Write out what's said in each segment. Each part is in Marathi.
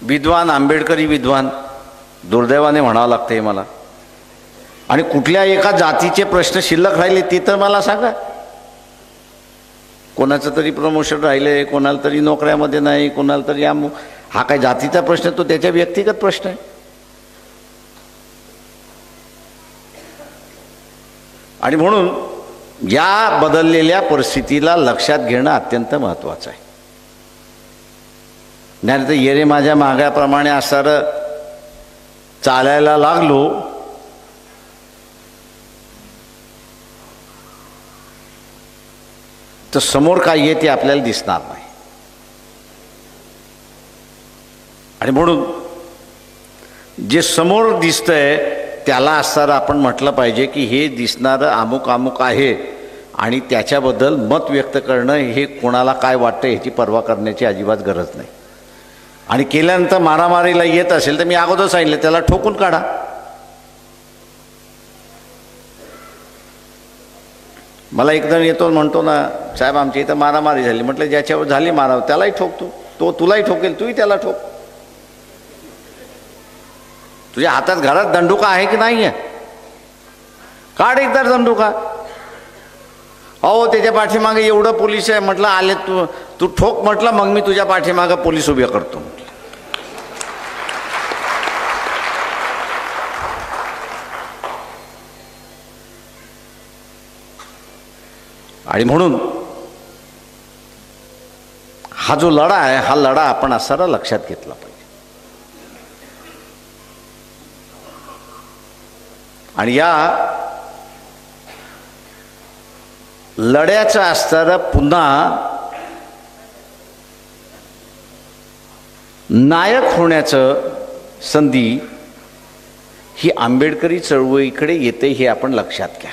विद्वान, आंबेडकरी विद्वान, दुर्दैवाने म्हणावं लागतं हे मला. आणि कुठल्या एका जातीचे प्रश्न शिल्लक राहिले ते तर मला सांगा. कोणाचं तरी प्रमोशन राहिले, कोणाला तरी नोकऱ्यामध्ये नाही, कोणाला तरी हा काय जातीचा प्रश्न, तो त्याच्या व्यक्तिगत प्रश्न आहे. आणि म्हणून या बदललेल्या परिस्थितीला लक्षात घेणं अत्यंत महत्त्वाचं आहे. नाही तर येरे माझ्या मागाप्रमाणे असणारं चालायला लागलो तर समोर काय आहे ते आपल्याला दिसणार नाही. आणि म्हणून जे समोर दिसतंय त्याला असणारं आपण म्हटलं पाहिजे की हे दिसणारं अमुक अमुक आहे आणि त्याच्याबद्दल मत व्यक्त करणं हे कोणाला काय वाटतं ह्याची पर्वा करण्याची अजिबात गरज नाही. आणि केल्यानंतर मारामारीला येत असेल तर मी अगोदर सांगितलं त्याला ठोकून काढा. मला एकदम येतो म्हणतो ना, साहेब आमच्या इथं मारामारी झाली. म्हटलं ज्याच्यावर झाली मारावं त्यालाही ठोकतो, तो तुलाही ठोकेल, तूही त्याला ठोक. तुझ्या हातात घरात दंडुका आहे की नाही आहे? काढ एकदा दंडुका. अहो त्याच्या पाठीमागे एवढं पोलीस आहे. म्हटलं आले तू ठोक. म्हटलं मग मी तुझ्या पाठीमागं पोलीस उभे करतो म्हटलं. आणि म्हणून हा जो लढा आहे हा लढा आपण असा लक्षात घेतला पाहिजे. आणि या लढ्याचं असणारं पुन्हा नायक होण्याचं संधी ही आंबेडकरी चळवळीकडे येते हे आपण लक्षात घ्या.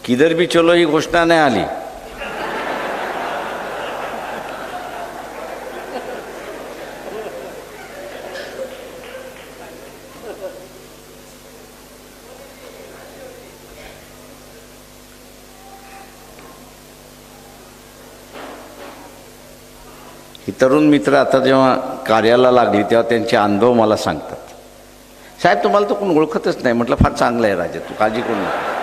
किधर भी चलो ही घोषणा नाही आली. ही तरुण मित्र आता जेव्हा कार्याला लागली तेव्हा त्यांचे अनुभव मला सांगतात. साहेब तुम्हाला तर कोण ओळखतच नाही. म्हटलं फार चांगलं आहे राजा, तू काळजी करू नका.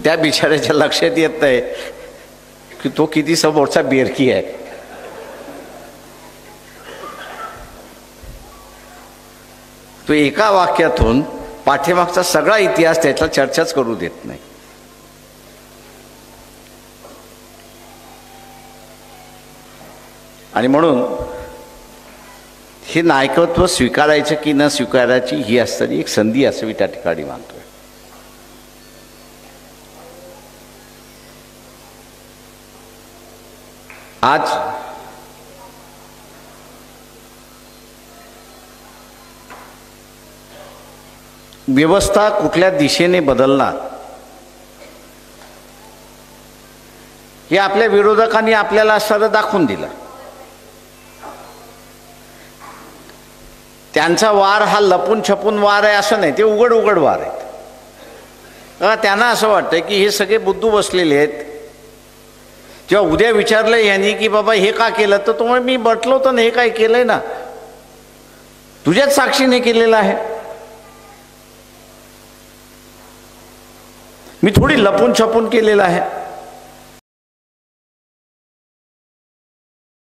त्या बिचाऱ्याच्या लक्षात येत नाही की तो किती समोरचा बेरकी आहे. तो एका वाक्यातून पाठीमागचा सगळा इतिहास त्याला चर्चाच करू देत नाही. आणि म्हणून हे नायकत्व स्वीकारायचं की न स्वीकारायची ही असणारी एक संधी असं मी त्या ठिकाणी मानतोय. आज व्यवस्था कुठल्या दिशेने बदलणार हे आपल्या विरोधकांनी आपल्याला असं दाखवून दिलं. त्यांचा वार हा लपून छपून वार आहे असं नाही, ते उघड उघड वार आहेत. त्यांना असं वाटतं की हे सगळे बुद्धू बसलेले आहेत. जेव्हा उद्या विचारलं यांनी की बाबा हे का केलं तर तुम्हाला मी म्हटलं होतं ना हे काय केलंय ना, तुझ्याच साक्षीने केलेलं आहे. मी थोडी लपून छपून केलेलं आहे.